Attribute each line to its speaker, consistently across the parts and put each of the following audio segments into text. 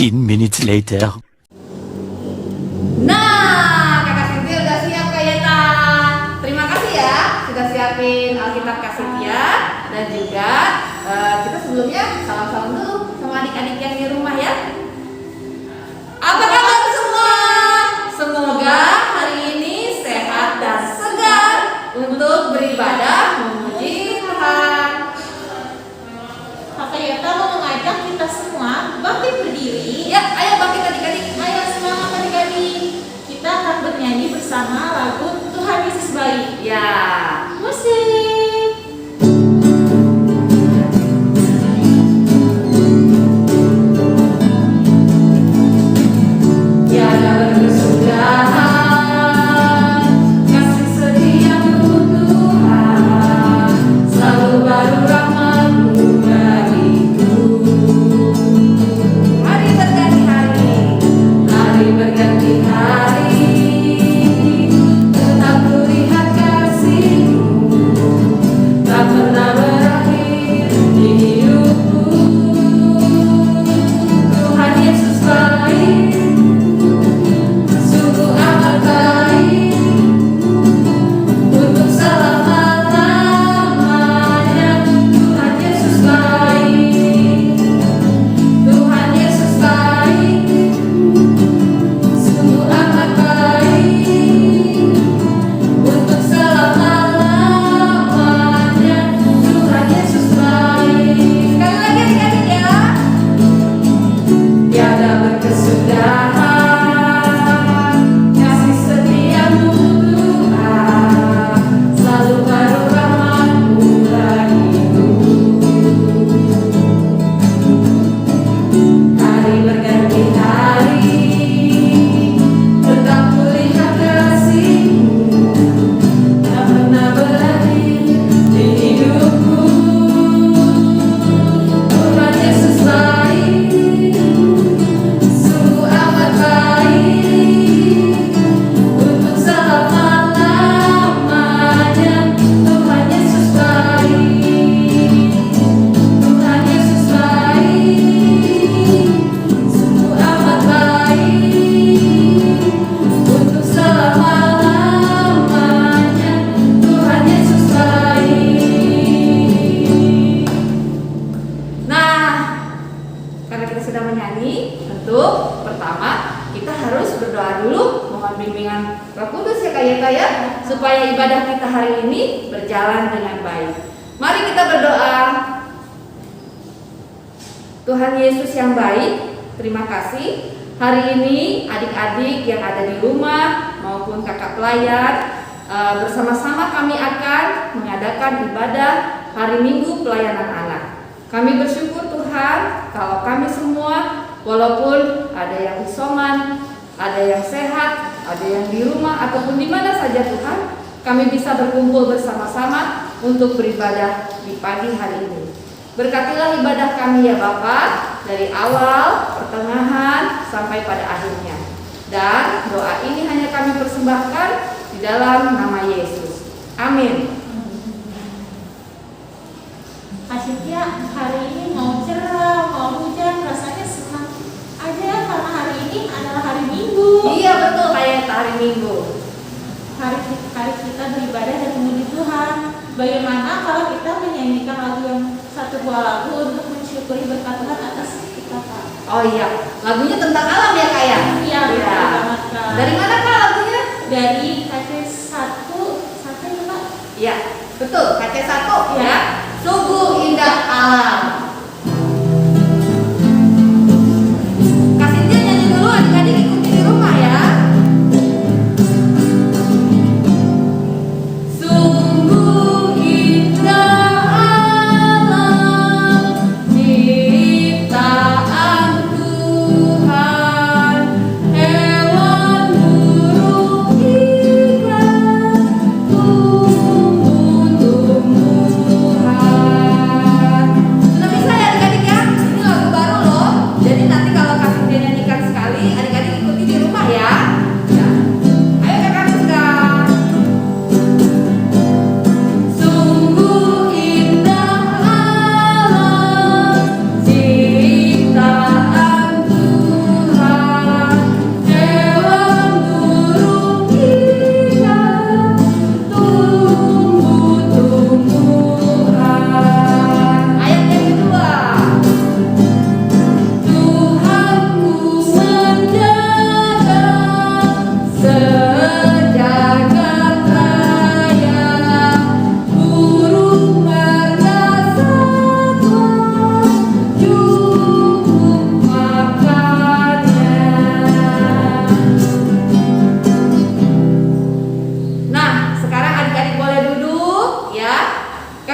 Speaker 1: 15 minutes later.
Speaker 2: Nah, Kakak Sintia udah siap Kak Yeta. Terima kasih ya sudah siapin Alkitab Kak Sintia. Dan juga kita sebelumnya salam-salam dulu sama adik-adik yang di rumah ya. Apa kabar semua? Semoga hari ini sehat dan segar untuk beribadah memuji Tuhan.
Speaker 3: Kakak Yota mau mengajak kita semua bangkit berdiri.
Speaker 2: Ya, ayo bangkit adik-adik.
Speaker 3: Ayo semangat adik-adik. Kita akan bernyanyi bersama lagu Tuhan Yesus Baik.
Speaker 2: Ya.
Speaker 3: Musik.
Speaker 2: Tiada berkesudahan kasih setiamu Tuhan, selalu baru rahmat-Mu bagiku. Hari berganti hari, hari berganti hari, tetap kulihat kasih-Mu, tak pernah berakhir di hidupku. Tuhan Yesus baik, sungguh amat baik, untuk selama-lamanya. Tuhan Yesus baik, Tuhan Yesus baik, sungguh amat baik, untuk selama-lamanya. Tuhan Yesus baik. Sekali lagi adik-adik ya. Tiada berkesudahan kasih setiamu Tuhan, selalu baru rahmat-Mu bagiku. Hari berganti hari, tetap kulihat kasih-Mu, tak pernah berakhir di hidupku. Tuhan Yesus baik, sungguh amat baik, untuk selama-lamanya. Tuhan Yesus baik, Tuhan Yesus baik, sungguh amat baik, untuk selama-lamanya. Tuhan Yesus baik. Nah, karena kita sudah menyanyi, tentu pertama kita harus berdoa dulu, mohon bimbingan Roh Kudus ya Kak Yeta ya, supaya ibadah kita hari ini berjalan dengan baik. Mari kita berdoa. Tuhan Yesus yang baik, terima kasih hari ini adik-adik yang ada di rumah maupun kakak pelayan, bersama-sama kami akan mengadakan ibadah hari Minggu pelayanan anak. Kami bersyukur Tuhan kalau kami semua, walaupun ada yang isoman, ada yang sehat, ada yang di rumah ataupun di mana saja Tuhan, kami bisa berkumpul bersama-sama untuk beribadah di pagi hari ini. Berkatilah ibadah kami ya Bapa, dari awal, pertengahan, sampai pada akhirnya. Dan doa ini hanya kami persembahkan di dalam nama Yesus. Amin.
Speaker 3: Kak Sintia, hari ini mau cerah, mau hujan, rasanya senang aja ya karena hari ini adalah hari Minggu.
Speaker 2: Iya betul, kayak hari Minggu.
Speaker 3: Hari kita beribadah dan memuji Tuhan. Bagaimana kalau kita menyanyikan lagu yang satu buah lagu untuk mensyukuri berkat Tuhan atas kita Kak?
Speaker 2: Oh iya, lagunya tentang alam ya Kak ya?
Speaker 3: Iya, betul banget Kak.
Speaker 2: Dari mana Kak lagunya?
Speaker 3: Dari KC1 ya Kak?
Speaker 2: Iya, betul, KC1
Speaker 3: Iya.
Speaker 2: ya. Sungguh indah alam. Kak Sintia nyanyi dulu, adik-adik ikuti di rumah ya. Sungguh indah alam ciptaan Tuhan, hewan burung ikan, tumbuh-tumbuhan. Sudah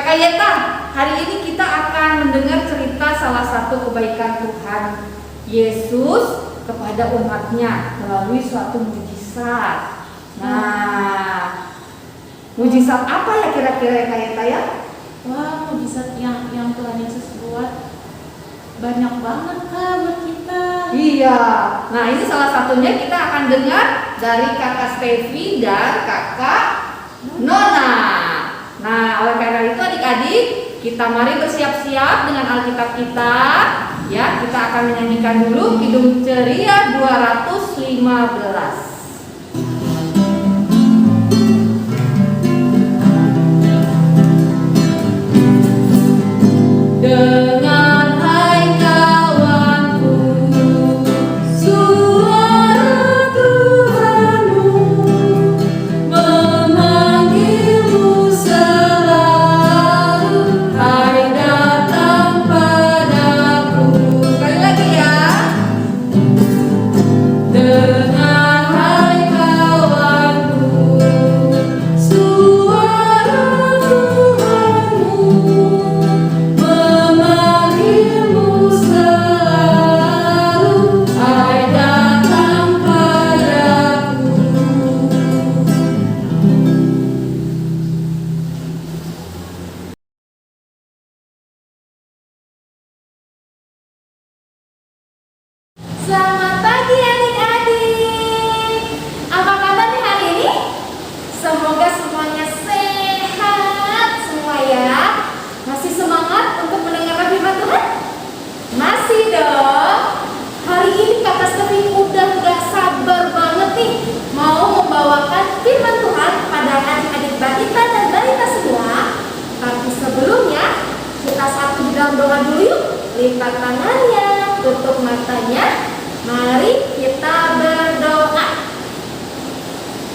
Speaker 2: Kakak Yeta, hari ini kita akan mendengar cerita salah satu kebaikan Tuhan Yesus kepada umatnya melalui suatu mujizat. Nah, mujizat apa ya kira-kira Kak Yeta ya?
Speaker 3: Wah, mujizat yang Tuhan Yesus buat banyak banget Kak buat kita.
Speaker 2: Iya. Nah, ini salah satunya kita akan dengar dari Kakak Stevi dan Kakak Nona. Nah, oleh karena itu adik-adik, kita mari bersiap-siap dengan Alkitab kita. Ya, kita akan menyanyikan dulu Kidung Ceria 215. Dengan hai kawanku, suara Tuhanmu memanggilmu selalu, hai datang padaku. Sekali lagi ya. Dengan hai kawanku, suara Tuhanmu memanggilmu selalu, hai datang padaku. Selamat pagi adik-adik. Apa kabar nih hari ini? Semoga semuanya sehat semua ya. Masih semangat untuk mendengarkan firman Tuhan? Masih dong. Hari ini Kakak Stevi udah gak sabar banget nih mau membawakan firman Tuhan pada adik-adik balita dan balita semua. Tapi sebelumnya kita satu di dalam doa dulu yuk. Lipat tangannya, tutup matanya. Mari kita berdoa.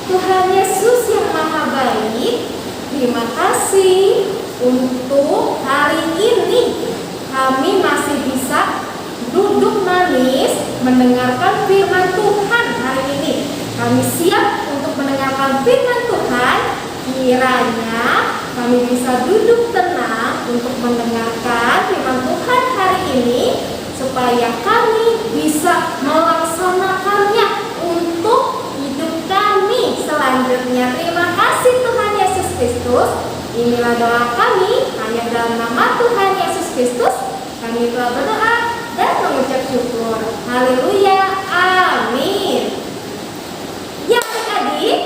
Speaker 2: Tuhan Yesus yang Maha Baik, terima kasih untuk hari ini kami masih bisa duduk manis mendengarkan firman Tuhan hari ini. Kami siap untuk mendengarkan firman Tuhan. Kiranya kami bisa duduk tenang untuk mendengarkan firman Tuhan hari ini, supaya kami bisa melaksanakannya untuk hidup kami selanjutnya. Terima kasih Tuhan Yesus Kristus. Inilah doa kami, hanya dalam nama Tuhan Yesus Kristus kami telah berdoa dan mengucap syukur. Haleluya, amin. Ya adik-adik,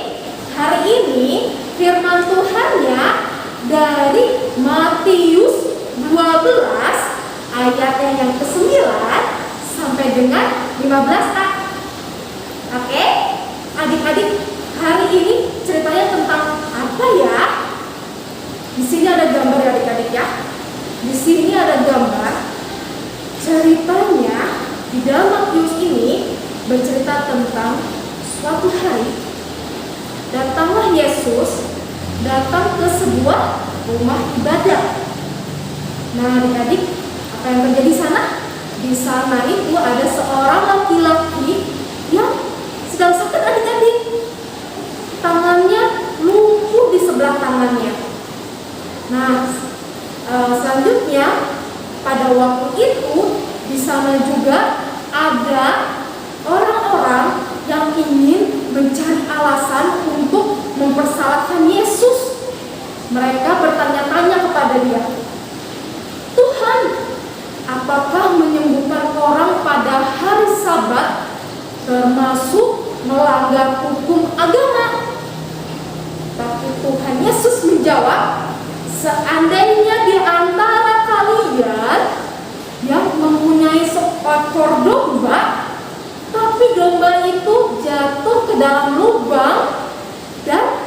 Speaker 2: hari ini firman Tuhannya dari Matius 12 ayatnya yang ke-9 sampai dengan 15a. Oke? Adik-adik, hari ini ceritanya tentang apa ya? Di sini ada gambar ya adik-adik ya. Di sini ada gambar. Ceritanya di dalam Matius ini bercerita tentang suatu hari datanglah Yesus datang ke sebuah rumah ibadah. Nah, adik-adik, apa yang terjadi di sana? Di sana itu ada seorang laki-laki yang sedang sakit adik-adik. Tangannya lumpuh di sebelah tangannya. Nah, selanjutnya pada waktu itu di sana juga ada orang-orang yang ingin mencari alasan untuk mempersalahkan Yesus. Mereka bertanya-tanya kepada dia, Tuhan, apakah menyembuhkan orang pada hari Sabat termasuk melanggar hukum agama? Tapi Tuhan Yesus menjawab, seandainya di antara kalian yang mempunyai seekor domba, tapi domba itu jatuh ke dalam lubang dan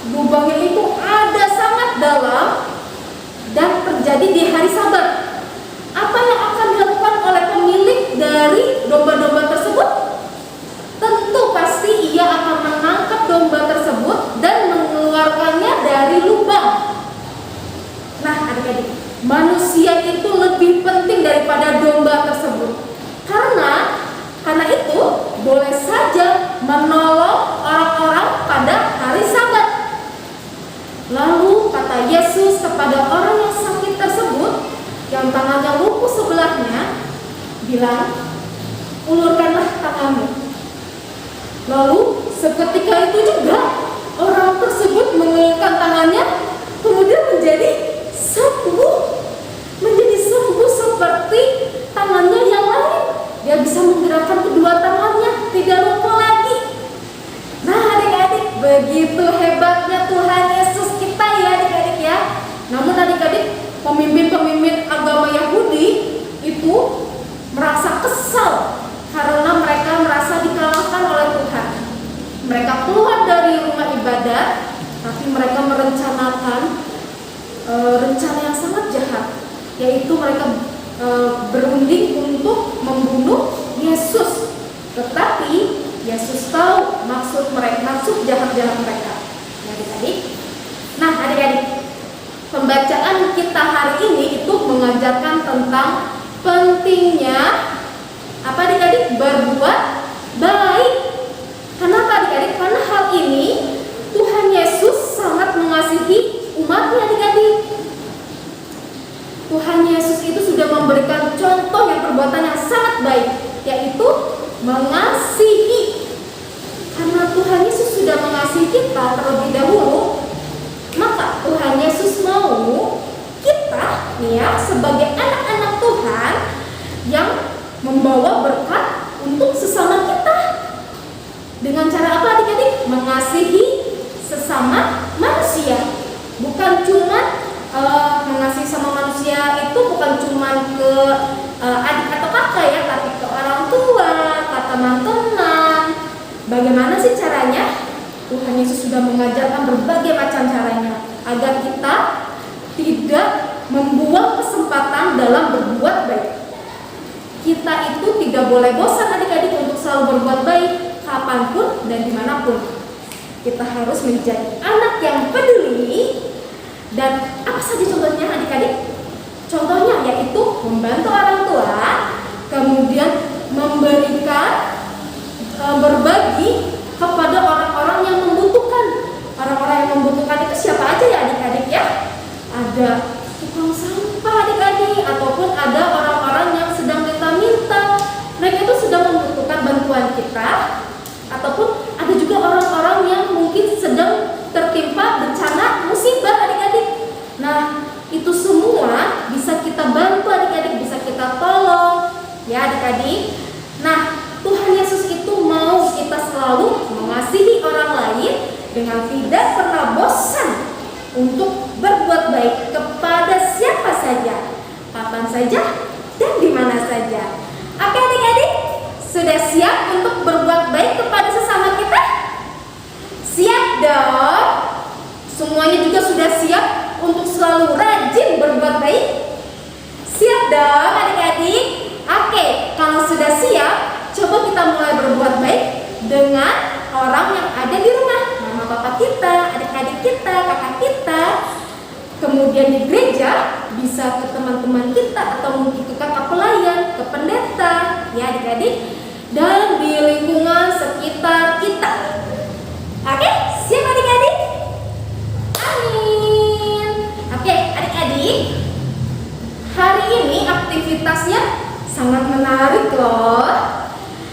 Speaker 2: lubangnya itu ada sangat dalam dan terjadi di hari Sabat, apa yang akan dilakukan oleh pemilik dari domba-domba tersebut? Tentu pasti ia akan menangkap domba tersebut dan mengeluarkannya dari lubang. Nah adik-adik, manusia itu lebih penting daripada domba tersebut. Karena itu boleh saja menolong orang-orang pada hari Sabat. Lalu kata Yesus kepada orang yang sakit tersebut, yang tangannya lumpuh sebelahnya, bilang, ulurkanlah tanganmu. Lalu seketika itu juga orang tersebut mengulurkan tangannya, kemudian menjadi sembuh seperti tangannya yang lain. Dia bisa menggerakkan kedua tangannya, tidak lumpuh lagi. Nah adik-adik, begitu hebatnya Tuhan Yesus kita ya adik-adik ya. Namun adik-adik, pemimpin-pemimpin agama Yahudi itu merasa kesal karena mereka merasa dikalahkan oleh Tuhan. Mereka keluar dari rumah ibadat, tapi mereka merencanakan rencana yang sangat jahat, yaitu mereka berunding untuk membunuh Yesus. Tetapi Yesus tahu maksud jahat-jahat mereka. Ya, adik-adik. Nah, adik-adik, pembacaan kita hari ini itu mengajarkan tentang pentingnya apa adik-adik? Berbuat baik. Kenapa adik-adik? Karena hal ini Tuhan Yesus sangat mengasihi umatnya adik-adik. Tuhan Yesus itu sudah memberikan contoh yang perbuatan yang sangat baik, yaitu mengasihi. Karena Tuhan Yesus sudah mengasihi kita terlebih dahulu, maka Tuhan Yesus mau kita nih ya, sebagai anak-anak Tuhan yang membawa berkat untuk sesama kita. Dengan cara apa adik-adik? Mengasihi sesama manusia. Bukan cuma mengasihi sama manusia itu bukan cuma ke adik atau kakak ya, tapi ke orang tua, ke teman-teman. Bagaimana sih caranya? Tuhan Yesus sudah mengajarkan berbagai macam caranya agar kita tidak membuang kesempatan dalam berbuat baik. Kita itu tidak boleh bosan adik-adik untuk selalu berbuat baik kapanpun dan dimanapun. Kita harus menjadi anak yang peduli. Dan apa saja contohnya adik-adik? Contohnya yaitu membantu orang tua, kemudian memberikan, berbagi kepada orang-orang yang membutuhkan. Orang-orang yang membutuhkan itu siapa aja ya adik-adik ya? Ada tukang sampah adik-adik, ataupun ada orang-orang yang sedang minta-minta. Mereka itu sedang membutuhkan bantuan kita, ataupun ada juga orang-orang yang mungkin sedang tertimpa bencana musibah adik-adik. Nah, itu semua bisa kita bantu adik-adik, bisa kita tolong ya adik-adik. Nah, Tuhan Yesus itu mau kita selalu mengasihi orang lain dengan tidak pernah bosan untuk berbuat baik kepada siapa saja, kapan saja, dan di mana saja. Oke adik-adik, sudah siap untuk berbuat baik kepada sesama kita? Siap dong? Semuanya juga sudah siap untuk selalu rajin berbuat baik? Siap dong adik-adik? Oke, kalau sudah siap, coba kita mulai berbuat baik dengan orang yang ada di rumah. Mama papa kita, adik-adik kita, kakak kita. Kemudian di gereja, bisa ke teman-teman kita, atau mungkin ke kakak pelayan, ke pendeta, ya adik-adik. Dan di lingkungan sekitar kita. Oke, siap adik-adik? Amin. Oke, adik-adik, hari ini aktivitasnya sangat menarik loh.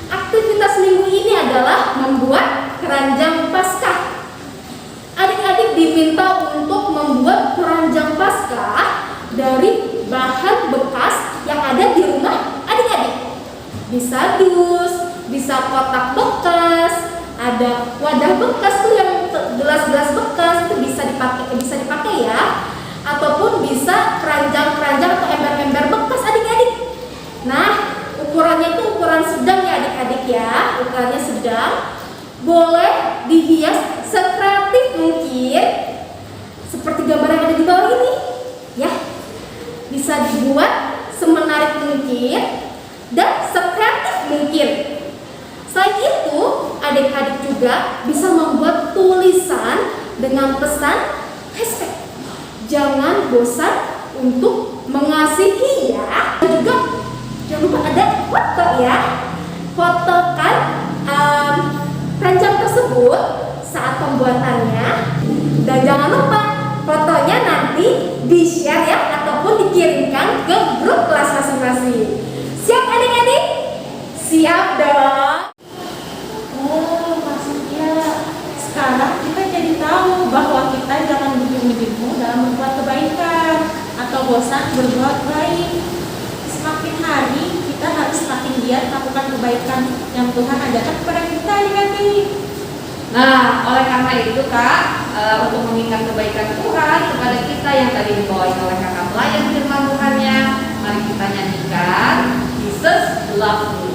Speaker 2: Aktivitas minggu ini adalah membuat keranjang Paskah. Adik-adik diminta untuk membuat keranjang Paskah dari bahan bekas yang ada di rumah adik-adik. Bisa dus, bisa kotak bekas, ada wadah bekas tuh yang gelas-gelas bekas itu bisa dipakai ya, ataupun bisa keranjang-keranjang atau ember-ember bekas adik-adik. Nah, ukurannya itu ukuran sedang ya adik-adik ya, ukurannya sedang. Boleh dihias sekreatif mungkin, seperti gambar yang ada di bawah ini ya. Bisa dibuat semenarik mungkin dan sekreatif mungkin. Selain itu, adik-adik juga bisa membuat tulisan dengan pesan hashtag jangan bosan untuk mengasihi ya. Dan juga jangan lupa ada foto ya. Fotokan keranjang tersebut saat pembuatannya. Dan jangan lupa
Speaker 1: di-share ya, ataupun dikirimkan ke grup kelas masing-masing. Siap adik-adik? Siap dong.
Speaker 3: Oh, maksudnya sekarang kita jadi tahu bahwa kita jangan ujung-ujungmu dalam berbuat kebaikan atau bosan berbuat baik. Semakin hari kita harus semakin giat melakukan kebaikan yang Tuhan ajarkan kepada kita adik-adik.
Speaker 2: Nah, oleh karena itu Kak, untuk mengingat kebaikan Tuhan kepada kita yang tadi dibawain oleh kakak pelayan firman Tuhannya, mari kita nyanyikan Jesus Love Me.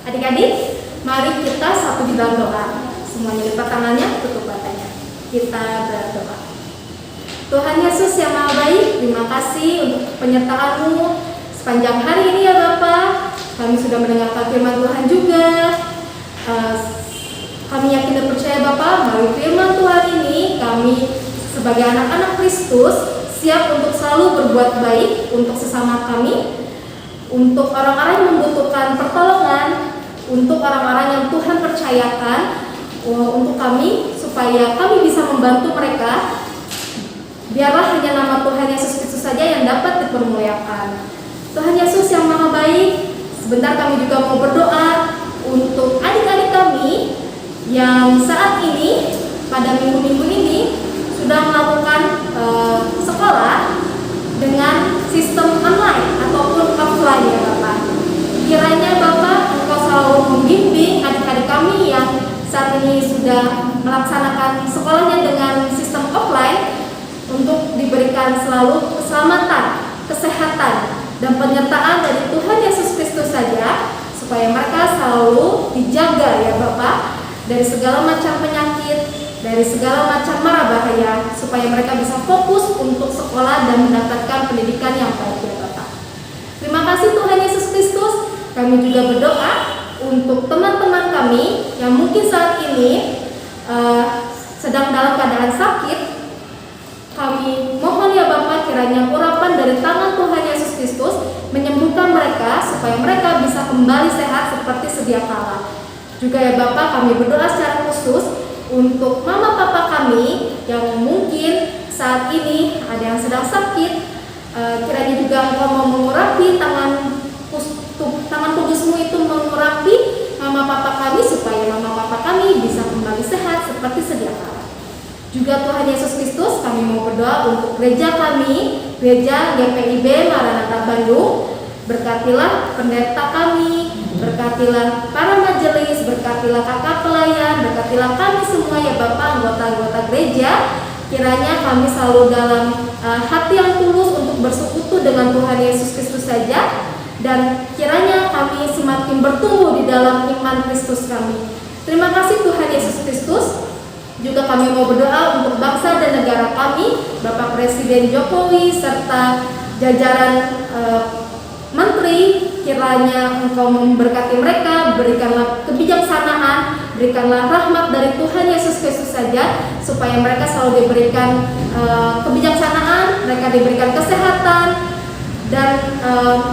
Speaker 1: Adik-adik, mari kita satu di dalam doa. Semuanya lipat tangannya, tutup matanya. Kita berdoa. Tuhan Yesus yang Maha Baik, terima kasih untuk penyertaan-Mu sepanjang hari ini ya Bapa. Kami sudah mendengarkan firman Tuhan juga. Kami yakin dan percaya Bapa, melalui firman Tuhan ini kami sebagai anak-anak Kristus siap untuk selalu berbuat baik untuk sesama kami, untuk orang-orang yang membutuhkan pertolongan, untuk orang-orang yang Tuhan percayakan untuk kami, supaya kami bisa membantu mereka. Biarlah hanya nama Tuhan Yesus Kristus saja yang dapat dipermuliakan. Tuhan Yesus yang Maha Baik, sebentar kami juga mau berdoa untuk adik-adik kami yang saat ini pada minggu-minggu ini sudah melakukan sekolah dengan sistem online ataupun offline ya Bapak. Kiranya Bapak Engkau selalu membimbing adik-adik kami yang saat ini sudah melaksanakan sekolahnya dengan sistem offline untuk diberikan selalu keselamatan, kesehatan, dan penyertaan dari Tuhan Yesus Kristus saja, supaya mereka selalu dijaga ya Bapak dari segala macam penyakit, dari segala macam mara bahaya, supaya mereka bisa fokus untuk sekolah dan mendapatkan pendidikan yang baik ya Bapak. Terima kasih Tuhan Yesus Kristus. Kami juga berdoa untuk teman-teman kami yang mungkin saat ini sedang dalam keadaan sakit. Kami mohon ya Bapak, kiranya urapan dari tangan Tuhan Yesus Kristus menyembuhkan mereka, supaya mereka bisa kembali sehat seperti sedia kala. Juga ya Bapak, kami berdoa secara khusus untuk mama papa kami yang mungkin saat ini ada yang sedang sakit. Kiranya juga Engkau mau mengurapi tangan kudus-Mu itu, mengurapi mama papa kami, supaya mama papa kami bisa kembali sehat seperti sedia kala. Juga Tuhan Yesus Kristus, kami mau berdoa untuk gereja kami, gereja GPIB Maranatha Bandung. Berkatilah pendeta kami, berkatilah para majelis, berkatilah kakak pelayan, berkatilah kami semua ya Bapak, anggota-anggota gereja. Kiranya kami selalu dalam hati yang tulus untuk bersekutu dengan Tuhan Yesus Kristus saja, dan kiranya kami semakin bertumbuh di dalam iman Kristus kami. Terima kasih Tuhan Yesus Kristus. Juga kami mau berdoa untuk bangsa dan negara kami, Bapak Presiden Jokowi serta jajaran menteri. Kiranya Engkau memberkati mereka, berikanlah kebijaksanaan, berikanlah rahmat dari Tuhan Yesus Kristus saja, saja, supaya mereka selalu diberikan kebijaksanaan, mereka diberikan kesehatan dan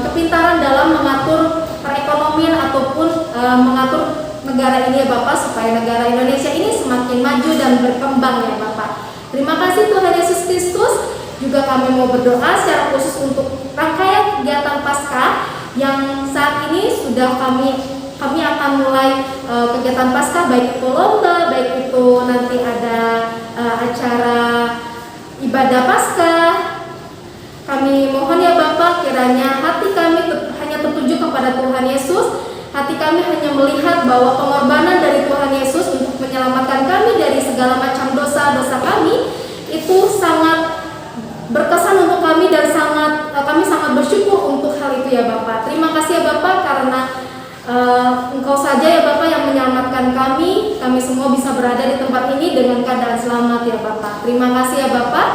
Speaker 1: kepintaran dalam mengatur perekonomian ataupun mengatur negara ini ya Bapak, supaya negara Indonesia ini semakin maju dan berkembang ya Bapak. Terima kasih Tuhan Yesus Kristus. Juga kami mau berdoa secara khusus untuk rangkaian kegiatan Paskah yang saat ini sudah kami akan mulai kegiatan Paskah, baik itu lomba, baik itu nanti ada acara ibadah Paskah. Kami mohon ya Bapak, kiranya hati kami hanya tertuju kepada Tuhan Yesus. Hati kami hanya melihat bahwa pengorbanan dari Tuhan Yesus untuk menyelamatkan kami dari segala macam dosa-dosa kami itu sangat berkesan untuk kami dan kami sangat bersyukur untuk hal itu ya Bapak. Terima kasih ya Bapak, karena Engkau saja ya Bapak yang menyelamatkan kami. Kami semua bisa berada di tempat ini dengan keadaan selamat ya Bapak. Terima kasih ya Bapak.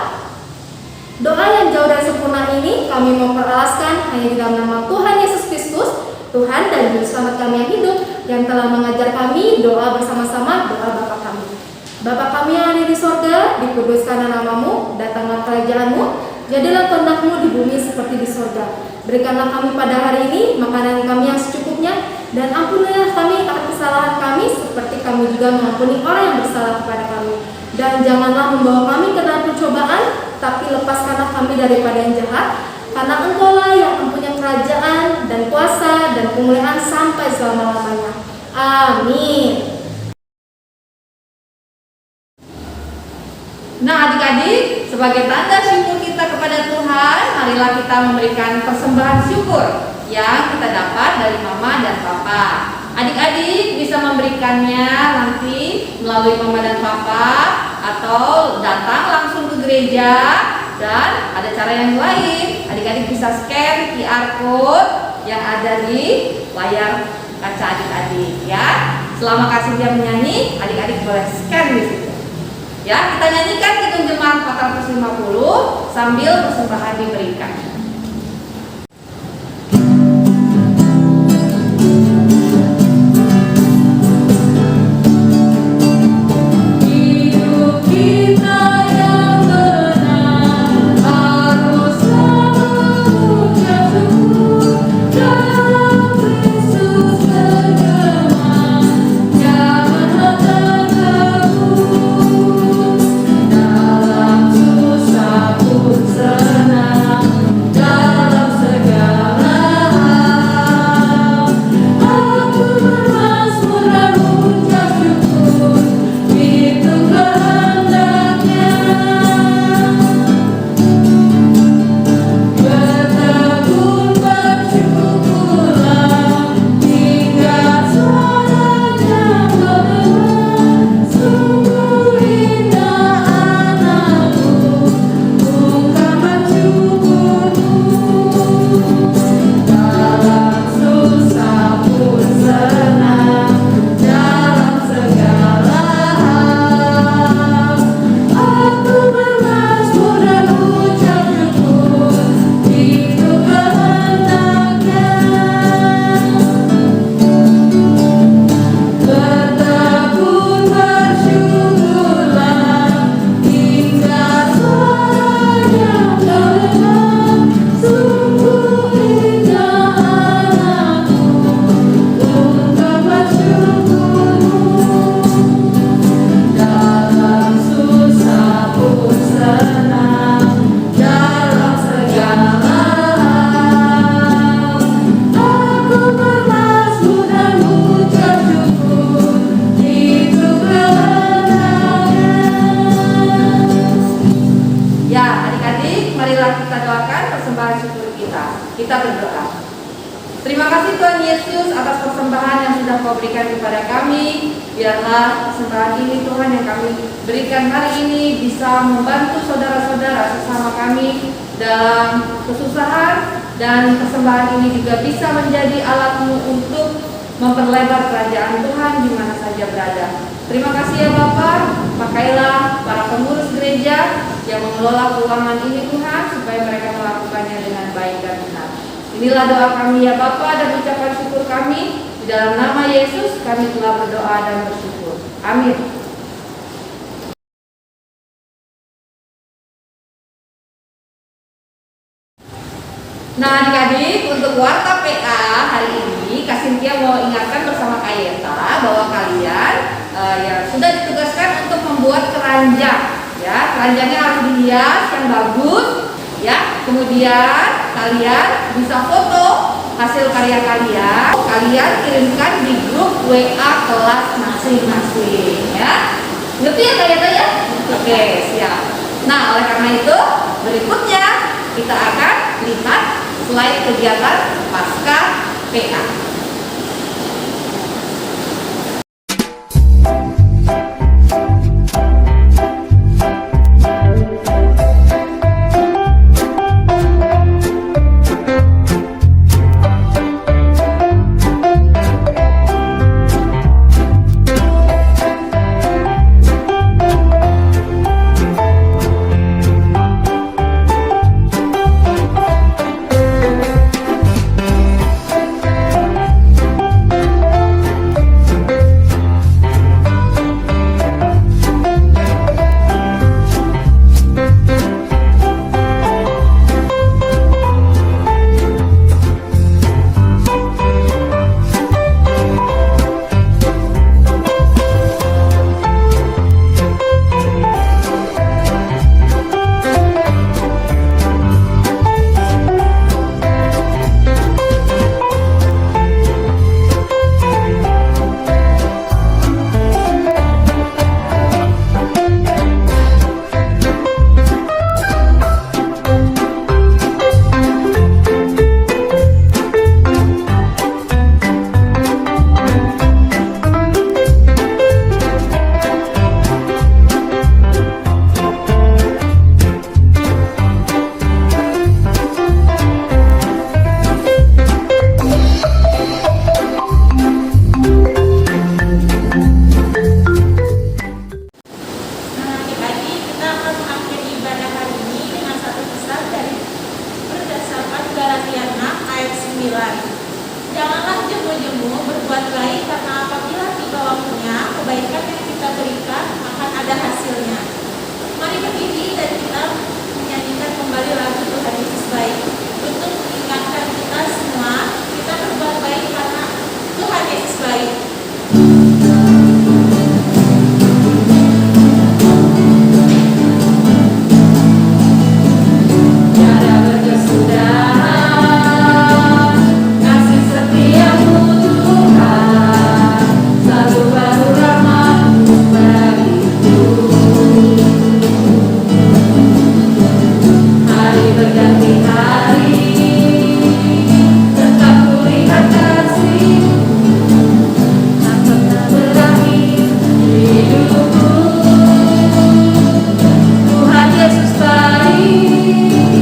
Speaker 1: Doa yang jauh dari sempurna ini kami memperalaskan hanya di dalam nama Tuhan Yesus Kristus, Tuhan dan Juru Selamat kami yang hidup, yang telah mengajar kami doa bersama-sama, doa Bapa kami. Bapa kami yang ada di sorga, dikuduskanlah namamu, datanglah kerajaanmu, jadilah kehendak-Mu di bumi seperti di sorga. Berikanlah kami pada hari ini makanan kami yang secukupnya, dan ampunilah kami akan kesalahan kami, seperti kami juga mengampuni orang yang bersalah kepada kami. Dan janganlah membawa kami ke dalam pencobaan, tapi lepaskanlah kami daripada yang jahat, karena Engkau-lah yang mempunyai kerajaan dan kuasa dan kemuliaan sampai selama-lamanya. Amin.
Speaker 2: Nah adik-adik, sebagai tanda syukur kita kepada Tuhan, marilah kita memberikan persembahan syukur yang kita dapat dari Mama dan Papa. Adik-adik bisa memberikannya nanti melalui Mama dan Papa, atau datang langsung ke gereja, dan ada cara yang lain. Adik-adik bisa scan QR code yang ada di layar kaca adik-adik ya. Selama kasih dia menyanyi, adik-adik boleh scan di situ. Ya, kita nyanyikan Kidung Jemaat 450 sambil persembahan diberikan. Kita berdoa. Terima kasih Tuhan Yesus atas persembahan yang sudah Kau berikan kepada kami. Biarlah persembahan ini Tuhan yang kami berikan hari ini bisa membantu saudara-saudara sesama kami dalam kesusahan, dan persembahan ini juga bisa menjadi alat-Mu untuk memperlebar kerajaan Tuhan di mana saja berada. Terima kasih ya Bapa, pakailah para pengurus gereja yang mengelola keuangan ini Tuhan, supaya mereka melakukannya dengan baik dan benar. Inilah doa kami ya Bapa, dan ucapan syukur kami. Di dalam nama Yesus kami telah berdoa dan bersyukur. Amin. Nah adik-adik, untuk warta PA hari ini Kak Cynthia mau ingatkan bersama Kak Yeta bahwa kalian ya sudah ditugaskan untuk membuat keranjang. Ya, keranjangnya harus dihias yang bagus. Ya, kemudian kalian bisa foto hasil karya kalian kirimkan di grup WA kelas masing-masing. Ya, ngerti ya Kak Yeta ya? Oke, siap. Nah, oleh karena itu berikutnya kita akan lihat slide kegiatan pasca PA.
Speaker 3: Nah, adik-adik, kita akan mengakhiri ibadah hari ini dengan satu pesan dari berdasarkan Galatia 6 ayat 9. Janganlah jemu-jemu berbuat baik, karena apabila tiba waktunya kebaikan yang kita berikan akan ada hasilnya. Mari berdiri dan kita menyanyikan kembali lagu Tuhan Yesus baik untuk mengingatkan kita semua kita berbuat baik karena Tuhan Yesus baik.
Speaker 2: Tiada berkesudahan kasih setiamu Tuhan, selalu baru rahmat-Mu bagiku. Hari berganti hari, tetap kulihat kasih-Mu, tak pernah berakhir hidupku. Tuhan Yesus baik,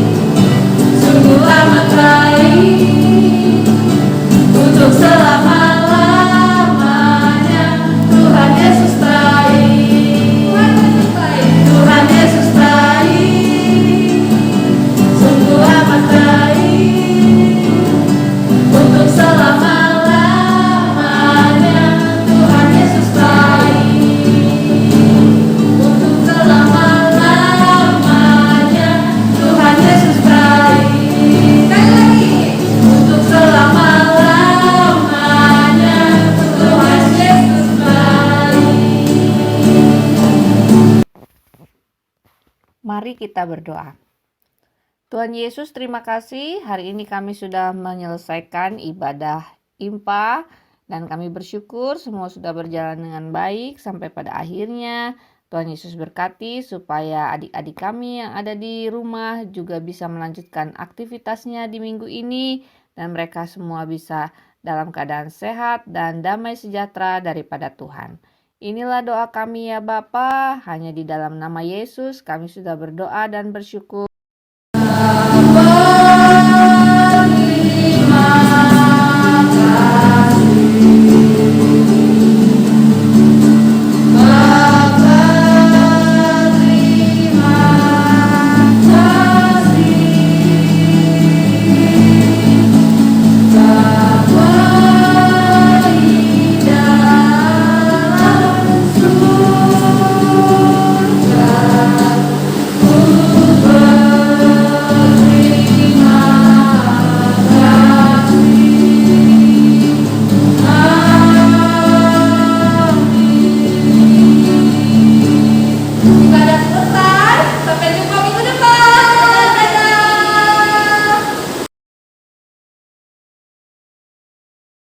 Speaker 2: sungguh amat baik, untuk selama-lamanya. Tuhan Yesus baik, Tuhan Yesus baik, sungguh amat baik, untuk selama-lamanya. Tuhan Yesus baik, untuk selama-lamanya. Tuhan Yesus baik. Sekali lagi, untuk selama-lamanya. Tuhan Yesus baik. Mari kita berdoa. Tuhan Yesus, terima kasih hari ini kami sudah menyelesaikan ibadah IMPA dan kami bersyukur semua sudah berjalan dengan baik sampai pada akhirnya. Tuhan Yesus berkati supaya adik-adik kami yang ada di rumah juga bisa melanjutkan aktivitasnya di minggu ini dan mereka semua bisa dalam keadaan sehat dan damai sejahtera daripada Tuhan. Inilah doa kami ya Bapa, hanya di dalam nama Yesus kami sudah berdoa dan bersyukur.